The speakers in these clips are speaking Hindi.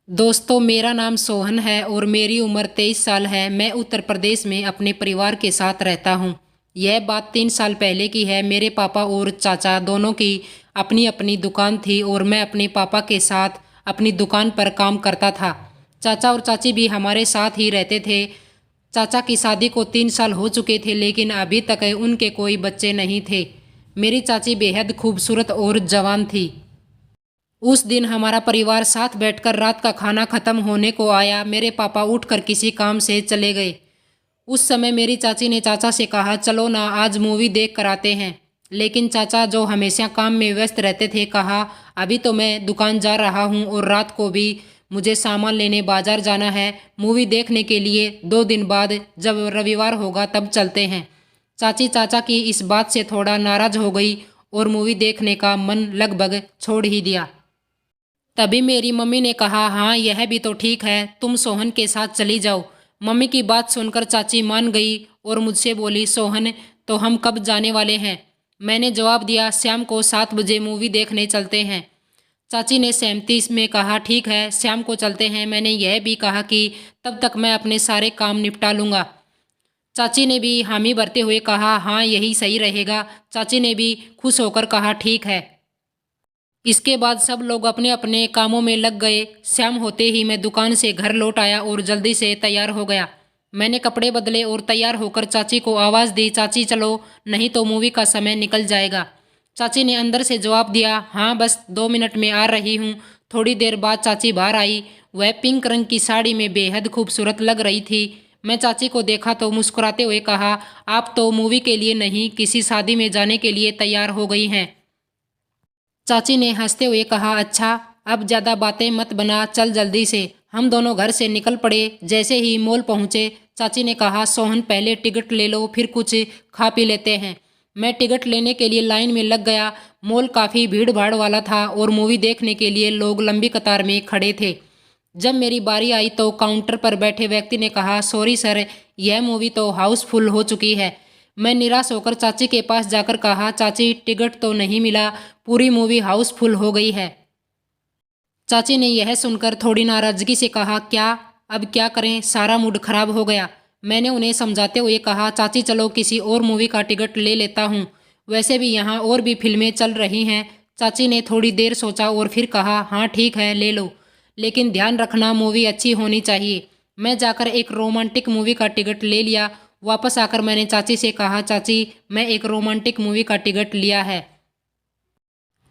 दोस्तों, मेरा नाम सोहन है और मेरी उम्र 23 साल है। मैं उत्तर प्रदेश में अपने परिवार के साथ रहता हूँ। यह बात 3 साल पहले की है। मेरे पापा और चाचा दोनों की अपनी अपनी दुकान थी और मैं अपने पापा के साथ अपनी दुकान पर काम करता था। चाचा और चाची भी हमारे साथ ही रहते थे। चाचा की शादी को 3 साल हो चुके थे, लेकिन अभी तक उनके कोई बच्चे नहीं थे। मेरी चाची बेहद खूबसूरत और जवान थी। उस दिन हमारा परिवार साथ बैठकर रात का खाना खत्म होने को आया। मेरे पापा उठकर किसी काम से चले गए। उस समय मेरी चाची ने चाचा से कहा, चलो ना आज मूवी देख कर आते हैं। लेकिन चाचा, जो हमेशा काम में व्यस्त रहते थे, कहा, अभी तो मैं दुकान जा रहा हूँ और रात को भी मुझे सामान लेने बाजार जाना है। मूवी देखने के लिए 2 दिन बाद जब रविवार होगा तब चलते हैं। चाची चाचा की इस बात से थोड़ा नाराज हो गई और मूवी देखने का मन लगभग छोड़ ही दिया। तभी मेरी मम्मी ने कहा, हाँ यह भी तो ठीक है, तुम सोहन के साथ चली जाओ। मम्मी की बात सुनकर चाची मान गई और मुझसे बोली, सोहन तो हम कब जाने वाले हैं? मैंने जवाब दिया, शाम को 7 बजे मूवी देखने चलते हैं। चाची ने सहमति में कहा, ठीक है शाम को चलते हैं। मैंने यह भी कहा कि तब तक मैं अपने सारे काम निपटा लूँगा। चाची ने भी हामी भरते हुए कहा, हाँ यही सही रहेगा। चाची ने भी खुश होकर कहा, ठीक है। इसके बाद सब लोग अपने अपने कामों में लग गए। शाम होते ही मैं दुकान से घर लौट आया और जल्दी से तैयार हो गया। मैंने कपड़े बदले और तैयार होकर चाची को आवाज़ दी, चाची चलो, नहीं तो मूवी का समय निकल जाएगा। चाची ने अंदर से जवाब दिया, हाँ बस 2 मिनट में आ रही हूँ। थोड़ी देर बाद चाची बाहर आई। वह पिंक रंग की साड़ी में बेहद खूबसूरत लग रही थी। मैं चाची को देखा तो मुस्कुराते हुए कहा, आप तो मूवी के लिए नहीं, किसी शादी में जाने के लिए तैयार हो गई हैं। चाची ने हंसते हुए कहा, अच्छा अब ज़्यादा बातें मत बना, चल जल्दी से। हम दोनों घर से निकल पड़े। जैसे ही मॉल पहुँचे, चाची ने कहा, सोहन पहले टिकट ले लो, फिर कुछ खा पी लेते हैं। मैं टिकट लेने के लिए लाइन में लग गया। मॉल काफ़ी भीड़ भाड़ वाला था और मूवी देखने के लिए लोग लंबी कतार में खड़े थे। जब मेरी बारी आई तो काउंटर पर बैठे व्यक्ति ने कहा, सॉरी सर, यह मूवी तो हाउसफुल हो चुकी है। मैं निराश होकर चाची के पास जाकर कहा, चाची टिकट तो नहीं मिला, पूरी मूवी हाउसफुल हो गई है। चाची ने यह सुनकर थोड़ी नाराजगी से कहा, क्या अब क्या करें, सारा मूड खराब हो गया। मैंने उन्हें समझाते हुए कहा, चाची चलो किसी और मूवी का टिकट ले लेता हूँ, वैसे भी यहाँ और भी फिल्में चल रही हैं। चाची ने थोड़ी देर सोचा और फिर कहा, हाँ ठीक है ले लो, लेकिन ध्यान रखना मूवी अच्छी होनी चाहिए। मैं जाकर एक रोमांटिक मूवी का टिकट ले लिया। वापस आकर मैंने चाची से कहा, चाची मैं एक रोमांटिक मूवी का टिकट लिया है।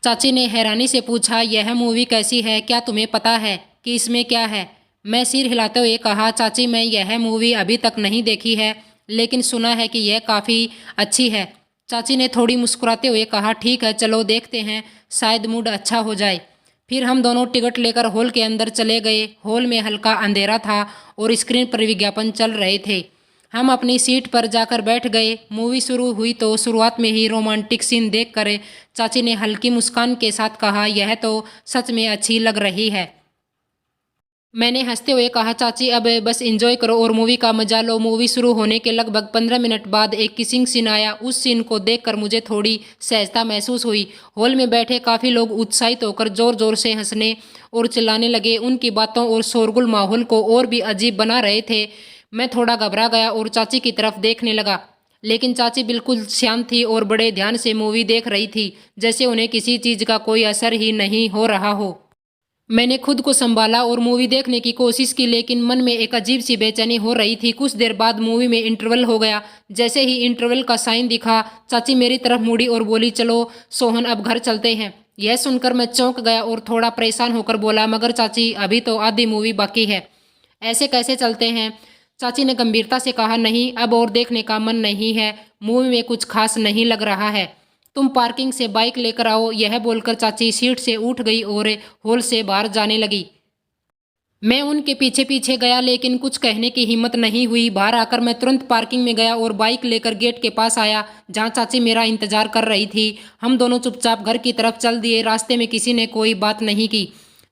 चाची ने हैरानी से पूछा, यह मूवी कैसी है, क्या तुम्हें पता है कि इसमें क्या है? मैं सिर हिलाते हुए कहा, चाची मैं यह मूवी अभी तक नहीं देखी है, लेकिन सुना है कि यह काफ़ी अच्छी है। चाची ने थोड़ी मुस्कुराते हुए कहा, ठीक है चलो देखते हैं, शायद मूड अच्छा हो जाए। फिर हम दोनों टिकट लेकर हॉल के अंदर चले गए। हॉल में हल्का अंधेरा था और स्क्रीन पर विज्ञापन चल रहे थे। हम अपनी सीट पर जाकर बैठ गए। मूवी शुरू हुई तो शुरुआत में ही रोमांटिक सीन देखकर चाची ने हल्की मुस्कान के साथ कहा, यह तो सच में अच्छी लग रही है। मैंने हंसते हुए कहा, चाची अब बस एंजॉय करो और मूवी का मजा लो। मूवी शुरू होने के लगभग 15 मिनट बाद एक किसिंग सीन आया। उस सीन को देखकर मुझे थोड़ी सहजता महसूस हुई। हॉल में बैठे काफ़ी लोग उत्साहित होकर ज़ोर ज़ोर से हंसने और चिल्लाने लगे। उनकी बातों और शोरगुल माहौल को और भी अजीब बना रहे थे। मैं थोड़ा घबरा गया और चाची की तरफ देखने लगा, लेकिन चाची बिल्कुल शांत थी और बड़े ध्यान से मूवी देख रही थी, जैसे उन्हें किसी चीज़ का कोई असर ही नहीं हो रहा हो। मैंने खुद को संभाला और मूवी देखने की कोशिश की, लेकिन मन में एक अजीब सी बेचैनी हो रही थी। कुछ देर बाद मूवी में इंटरवल हो गया। जैसे ही इंटरवल का साइन दिखा, चाची मेरी तरफ मुड़ी और बोली, चलो सोहन अब घर चलते हैं। यह सुनकर मैं चौंक गया और थोड़ा परेशान होकर बोला, मगर चाची अभी तो आधी मूवी बाकी है, ऐसे कैसे चलते हैं? चाची ने गंभीरता से कहा, नहीं अब और देखने का मन नहीं है, मूवी में कुछ खास नहीं लग रहा है, तुम पार्किंग से बाइक लेकर आओ। यह बोलकर चाची सीट से उठ गई और हॉल से बाहर जाने लगी। मैं उनके पीछे पीछे गया, लेकिन कुछ कहने की हिम्मत नहीं हुई। बाहर आकर मैं तुरंत पार्किंग में गया और बाइक लेकर गेट के पास आया, जहां चाची मेरा इंतजार कर रही थी। हम दोनों चुपचाप घर की तरफ चल दिए। रास्ते में किसी ने कोई बात नहीं की।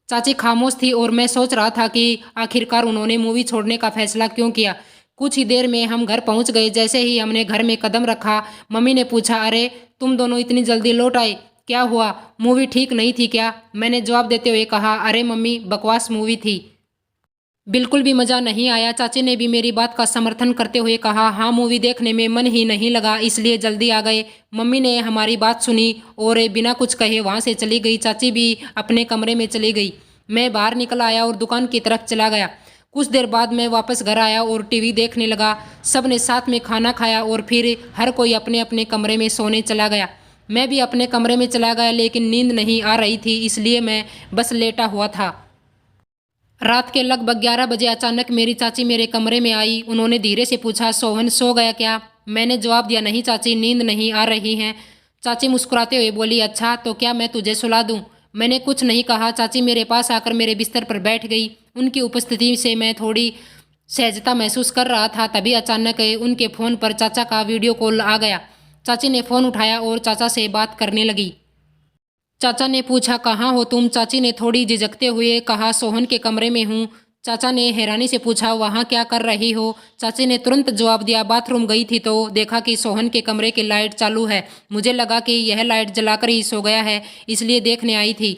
चाची खामोश थी और मैं सोच रहा था कि आखिरकार उन्होंने मूवी छोड़ने का फैसला क्यों किया। कुछ ही देर में हम घर पहुंच गए। जैसे ही हमने घर में कदम रखा, मम्मी ने पूछा, अरे तुम दोनों इतनी जल्दी लौट आए, क्या हुआ, मूवी ठीक नहीं थी क्या? मैंने जवाब देते हुए कहा, अरे मम्मी बकवास मूवी थी। बिल्कुल भी मज़ा नहीं आया। चाची ने भी मेरी बात का समर्थन करते हुए कहा, हाँ मूवी देखने में मन ही नहीं लगा इसलिए जल्दी आ गए। मम्मी ने हमारी बात सुनी और बिना कुछ कहे वहाँ से चली गई। चाची भी अपने कमरे में चली गई। मैं बाहर निकल आया और दुकान की तरफ चला गया। कुछ देर बाद मैं वापस घर आया और टीवी देखने लगा। सब ने साथ में खाना खाया और फिर हर कोई अपने अपने कमरे में सोने चला गया। मैं भी अपने कमरे में चला गया लेकिन नींद नहीं आ रही थी इसलिए मैं बस लेटा हुआ था। रात के लगभग 11 बजे अचानक मेरी चाची मेरे कमरे में आई। उन्होंने धीरे से पूछा, सोहन सो गया क्या? मैंने जवाब दिया, नहीं चाची, नींद नहीं आ रही है। चाची मुस्कुराते हुए बोली, अच्छा तो क्या मैं तुझे सुला दूं? मैंने कुछ नहीं कहा। चाची मेरे पास आकर मेरे बिस्तर पर बैठ गई। उनकी उपस्थिति से मैं थोड़ी सहजता महसूस कर रहा था। तभी अचानक उनके फ़ोन पर चाचा का वीडियो कॉल आ गया। चाची ने फ़ोन उठाया और चाचा से बात करने लगी। चाचा ने पूछा, कहाँ हो तुम? चाची ने थोड़ी झिझकते हुए कहा, सोहन के कमरे में हूँ। चाचा ने हैरानी से पूछा, वहाँ क्या कर रही हो? चाची ने तुरंत जवाब दिया, बाथरूम गई थी तो देखा कि सोहन के कमरे की लाइट चालू है। मुझे लगा कि यह लाइट जलाकर ही सो गया है इसलिए देखने आई थी।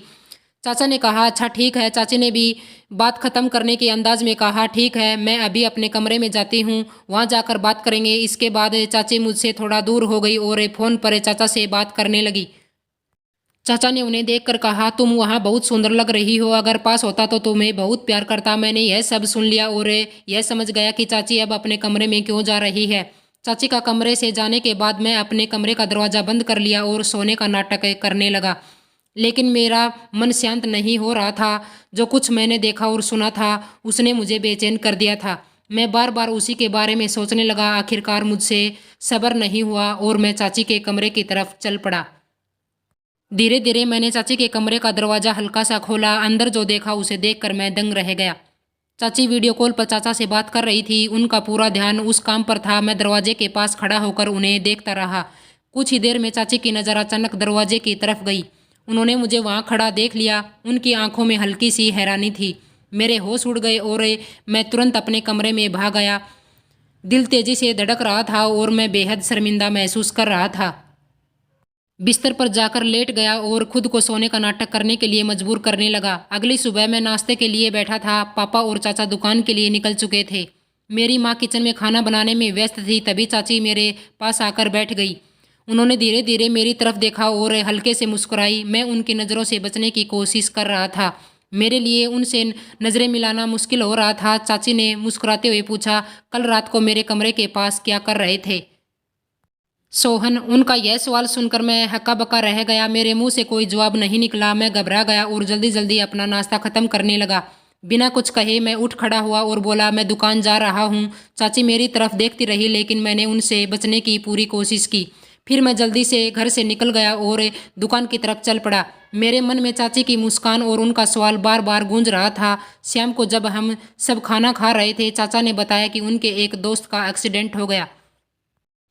चाचा ने कहा, अच्छा ठीक है। चाची ने भी बात खत्म करने के अंदाज में कहा, ठीक है मैं अभी अपने कमरे में जाती हूँ, वहाँ जाकर बात करेंगे। इसके बाद चाची मुझसे थोड़ा दूर हो गई और फ़ोन पर चाचा से बात करने लगी। चाचा ने उन्हें देखकर कहा, तुम वहाँ बहुत सुंदर लग रही हो, अगर पास होता तो तुम्हें बहुत प्यार करता। मैंने यह सब सुन लिया और यह समझ गया कि चाची अब अपने कमरे में क्यों जा रही है। चाची का कमरे से जाने के बाद मैं अपने कमरे का दरवाज़ा बंद कर लिया और सोने का नाटक करने लगा। लेकिन मेरा मन शांत नहीं हो रहा था। जो कुछ मैंने देखा और सुना था उसने मुझे बेचैन कर दिया था। मैं बार बार उसी के बारे में सोचने लगा। आखिरकार मुझसे सब्र नहीं हुआ और मैं चाची के कमरे की तरफ चल पड़ा। धीरे धीरे मैंने चाची के कमरे का दरवाज़ा हल्का सा खोला। अंदर जो देखा उसे देखकर मैं दंग रह गया। चाची वीडियो कॉल पर चाचा से बात कर रही थी। उनका पूरा ध्यान उस काम पर था। मैं दरवाजे के पास खड़ा होकर उन्हें देखता रहा। कुछ ही देर में चाची की नज़र अचानक दरवाजे की तरफ गई। उन्होंने मुझे वहाँ खड़ा देख लिया। उनकी आंखों में हल्की सी हैरानी थी। मेरे होश उड़ गए और मैं तुरंत अपने कमरे में भाग आया। दिल तेजी से धड़क रहा था और मैं बेहद शर्मिंदा महसूस कर रहा था। बिस्तर पर जाकर लेट गया और खुद को सोने का नाटक करने के लिए मजबूर करने लगा। अगली सुबह मैं नाश्ते के लिए बैठा था। पापा और चाचा दुकान के लिए निकल चुके थे। मेरी माँ किचन में खाना बनाने में व्यस्त थी। तभी चाची मेरे पास आकर बैठ गई। उन्होंने धीरे धीरे मेरी तरफ देखा और हल्के से मुस्कुराई। मैं उनकी नज़रों से बचने की कोशिश कर रहा था। मेरे लिए उनसे नज़रें मिलाना मुश्किल हो रहा था। चाची ने मुस्कुराते हुए पूछा, कल रात को मेरे कमरे के पास क्या कर रहे थे सोहन? उनका यह सवाल सुनकर मैं हक्का बक्का रह गया। मेरे मुंह से कोई जवाब नहीं निकला। मैं घबरा गया और जल्दी जल्दी अपना नाश्ता खत्म करने लगा। बिना कुछ कहे मैं उठ खड़ा हुआ और बोला, मैं दुकान जा रहा हूँ। चाची मेरी तरफ देखती रही लेकिन मैंने उनसे बचने की पूरी कोशिश की। फिर मैं जल्दी से घर से निकल गया और दुकान की तरफ चल पड़ा। मेरे मन में चाची की मुस्कान और उनका सवाल बार बार गूंज रहा था। शाम को जब हम सब खाना खा रहे थे, चाचा ने बताया कि उनके एक दोस्त का एक्सीडेंट हो गया।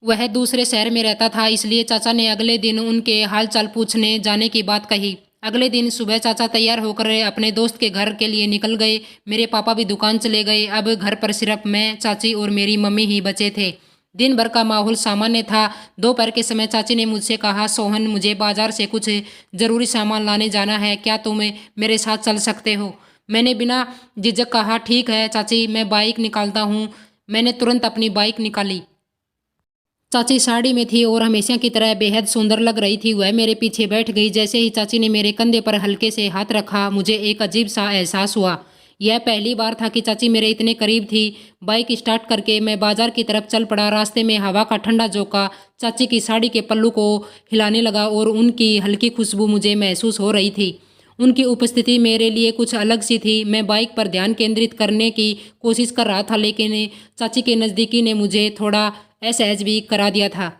वह दूसरे शहर में रहता था इसलिए चाचा ने अगले दिन उनके हालचाल पूछने जाने की बात कही। अगले दिन सुबह चाचा तैयार होकर अपने दोस्त के घर के लिए निकल गए। मेरे पापा भी दुकान चले गए। अब घर पर सिर्फ मैं, चाची और मेरी मम्मी ही बचे थे। दिन भर का माहौल सामान्य था। दोपहर के समय चाची ने मुझसे कहा, सोहन मुझे बाजार से कुछ ज़रूरी सामान लाने जाना है, क्या तुम मेरे साथ चल सकते हो? मैंने बिना झिझक कहा, ठीक है चाची, मैं बाइक निकालता हूँ। मैंने तुरंत अपनी बाइक निकाली। चाची साड़ी में थी और हमेशा की तरह बेहद सुंदर लग रही थी। वह मेरे पीछे बैठ गई। जैसे ही चाची ने मेरे कंधे पर हल्के से हाथ रखा, मुझे एक अजीब सा एहसास हुआ। यह पहली बार था कि चाची मेरे इतने करीब थी। बाइक स्टार्ट करके मैं बाजार की तरफ चल पड़ा। रास्ते में हवा का ठंडा झोंका चाची की साड़ी के पल्लू को हिलाने लगा और उनकी हल्की खुशबू मुझे महसूस हो रही थी। उनकी उपस्थिति मेरे लिए कुछ अलग सी थी। मैं बाइक पर ध्यान केंद्रित करने की कोशिश कर रहा था लेकिन चाची के नज़दीकी ने मुझे थोड़ा असहज भी करा दिया था।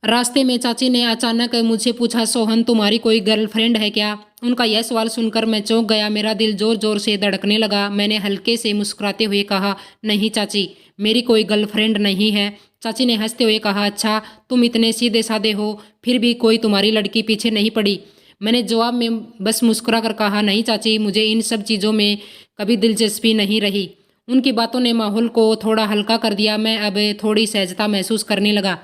रास्ते में चाची ने अचानक मुझसे पूछा, सोहन तुम्हारी कोई गर्लफ्रेंड है क्या? उनका यह सवाल सुनकर मैं चौंक गया। मेरा दिल जोर जोर से धड़कने लगा। मैंने हल्के से मुस्कुराते हुए कहा, नहीं चाची, मेरी कोई गर्लफ्रेंड नहीं है। चाची ने हंसते हुए कहा, अच्छा तुम इतने सीधे साधे हो, फिर भी कोई तुम्हारी लड़की पीछे नहीं पड़ी? मैंने जवाब में बस मुस्कुरा कर कहा, नहीं चाची, मुझे इन सब चीज़ों में कभी दिलचस्पी नहीं रही। उनकी बातों ने माहौल को थोड़ा हल्का कर दिया। मैं अब थोड़ी सहजता महसूस करने लगा।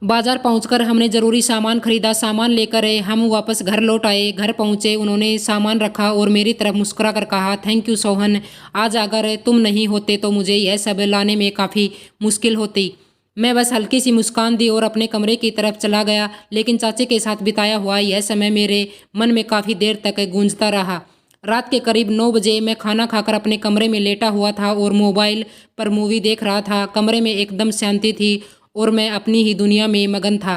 बाजार पहुंचकर हमने ज़रूरी सामान खरीदा। सामान लेकर हम वापस घर लौट आए। घर पहुंचे, उन्होंने सामान रखा और मेरी तरफ मुस्कुरा कर कहा, थैंक यू सोहन, आज अगर तुम नहीं होते तो मुझे यह सब लाने में काफ़ी मुश्किल होती। मैं बस हल्की सी मुस्कान दी और अपने कमरे की तरफ चला गया। लेकिन चाची के साथ बिताया हुआ यह समय मेरे मन में काफ़ी देर तक गूंजता रहा। रात के करीब 9 बजे मैं खाना खाकर अपने कमरे में लेटा हुआ था और मोबाइल पर मूवी देख रहा था। कमरे में एकदम शांति थी और मैं अपनी ही दुनिया में मगन था।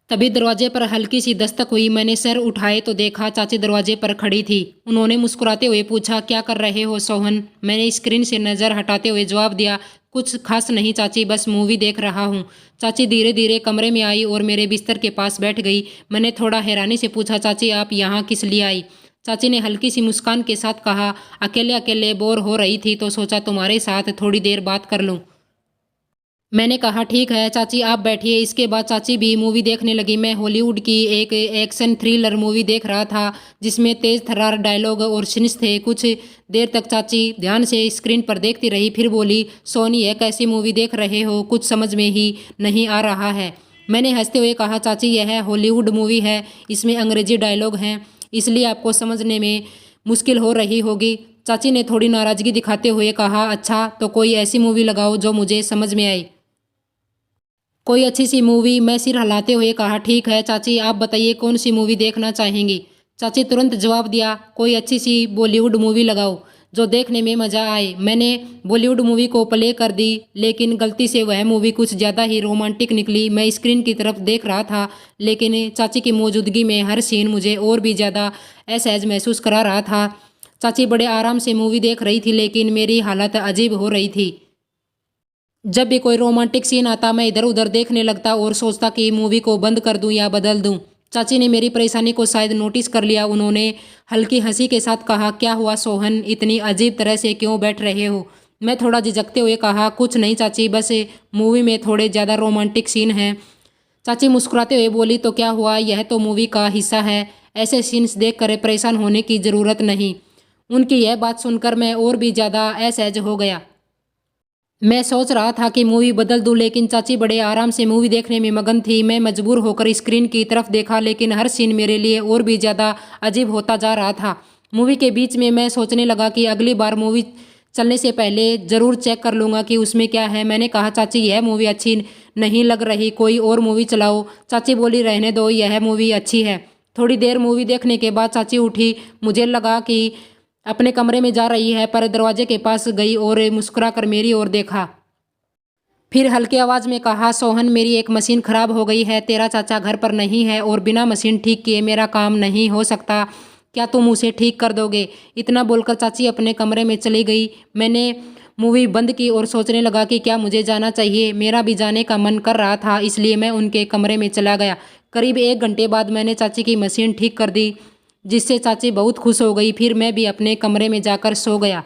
तभी दरवाजे पर हल्की सी दस्तक हुई। मैंने सर उठाए तो देखा चाची दरवाजे पर खड़ी थी। उन्होंने मुस्कुराते हुए पूछा, क्या कर रहे हो सोहन? मैंने स्क्रीन से नज़र हटाते हुए जवाब दिया, कुछ खास नहीं चाची, बस मूवी देख रहा हूँ। चाची धीरे धीरे कमरे में आई और मेरे बिस्तर के पास बैठ गई। मैंने थोड़ा हैरानी से पूछा, चाची आप यहाँ किस लिए आई? चाची ने हल्की सी मुस्कान के साथ कहा, अकेले अकेले बोर हो रही थी तो सोचा तुम्हारे साथ थोड़ी देर बात कर लूँ। मैंने कहा, ठीक है चाची आप बैठिए। इसके बाद चाची भी मूवी देखने लगी। मैं हॉलीवुड की एक एक्शन थ्रिलर मूवी देख रहा था जिसमें तेज तर्रार डायलॉग और सीन्स थे। कुछ देर तक चाची ध्यान से स्क्रीन पर देखती रही, फिर बोली, सोनी यह कैसी मूवी देख रहे हो? कुछ समझ में ही नहीं आ रहा है। मैंने हंसते हुए कहा, चाची यह हॉलीवुड मूवी है, इसमें अंग्रेजी डायलॉग हैं, इसलिए आपको समझने में मुश्किल हो रही होगी। चाची ने थोड़ी नाराज़गी दिखाते हुए कहा, अच्छा तो कोई ऐसी मूवी लगाओ जो मुझे समझ में आए। कोई अच्छी सी मूवी? मैं सिर हिलाते हुए कहा, ठीक है चाची आप बताइए कौन सी मूवी देखना चाहेंगी? चाची तुरंत जवाब दिया, कोई अच्छी सी बॉलीवुड मूवी लगाओ जो देखने में मज़ा आए। मैंने बॉलीवुड मूवी को प्ले कर दी, लेकिन गलती से वह मूवी कुछ ज़्यादा ही रोमांटिक निकली। मैं स्क्रीन की तरफ देख रहा था, लेकिन चाची की मौजूदगी में हर सीन मुझे और भी ज़्यादा असहज महसूस करा रहा था। चाची बड़े आराम से मूवी देख रही थी, लेकिन मेरी हालत अजीब हो रही थी। जब भी कोई रोमांटिक सीन आता मैं इधर उधर देखने लगता और सोचता कि मूवी को बंद कर दूं या बदल दूं। चाची ने मेरी परेशानी को शायद नोटिस कर लिया। उन्होंने हल्की हंसी के साथ कहा, क्या हुआ सोहन, इतनी अजीब तरह से क्यों बैठ रहे हो? मैं थोड़ा झिझकते हुए कहा, कुछ नहीं चाची, बस मूवी में थोड़े ज़्यादा रोमांटिक सीन हैं। चाची मुस्कुराते हुए बोली, तो क्या हुआ, यह तो मूवी का हिस्सा है, ऐसे सीन्स देख कर परेशान होने की ज़रूरत नहीं। उनकी यह बात सुनकर मैं और भी ज़्यादा असहज हो गया। मैं सोच रहा था कि मूवी बदल दूं, लेकिन चाची बड़े आराम से मूवी देखने में मगन थी। मैं मजबूर होकर स्क्रीन की तरफ देखा, लेकिन हर सीन मेरे लिए और भी ज़्यादा अजीब होता जा रहा था। मूवी के बीच में मैं सोचने लगा कि अगली बार मूवी चलने से पहले ज़रूर चेक कर लूँगा कि उसमें क्या है। मैंने कहा, चाची यह मूवी अच्छी नहीं लग रही, कोई और मूवी चलाओ। चाची बोली, रहने दो, यह मूवी अच्छी है। थोड़ी देर मूवी देखने के बाद चाची उठी। मुझे लगा कि अपने कमरे में जा रही है, पर दरवाजे के पास गई और मुस्कुरा कर मेरी ओर देखा। फिर हल्की आवाज़ में कहा, सोहन मेरी एक मशीन ख़राब हो गई है, तेरा चाचा घर पर नहीं है और बिना मशीन ठीक किए मेरा काम नहीं हो सकता, क्या तुम उसे ठीक कर दोगे? इतना बोलकर चाची अपने कमरे में चली गई। मैंने मूवी बंद की और सोचने लगा कि क्या मुझे जाना चाहिए। मेरा भी जाने का मन कर रहा था, इसलिए मैं उनके कमरे में चला गया। करीब 1 घंटे बाद मैंने चाची की मशीन ठीक कर दी, जिससे चाची बहुत खुश हो गई। फिर मैं भी अपने कमरे में जाकर सो गया।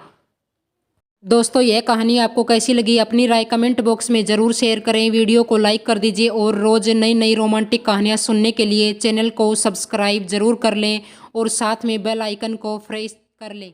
दोस्तों यह कहानी आपको कैसी लगी अपनी राय कमेंट बॉक्स में ज़रूर शेयर करें। वीडियो को लाइक कर दीजिए और रोज़ नई नई रोमांटिक कहानियाँ सुनने के लिए चैनल को सब्सक्राइब ज़रूर कर लें और साथ में बेल आइकन को प्रेस कर लें।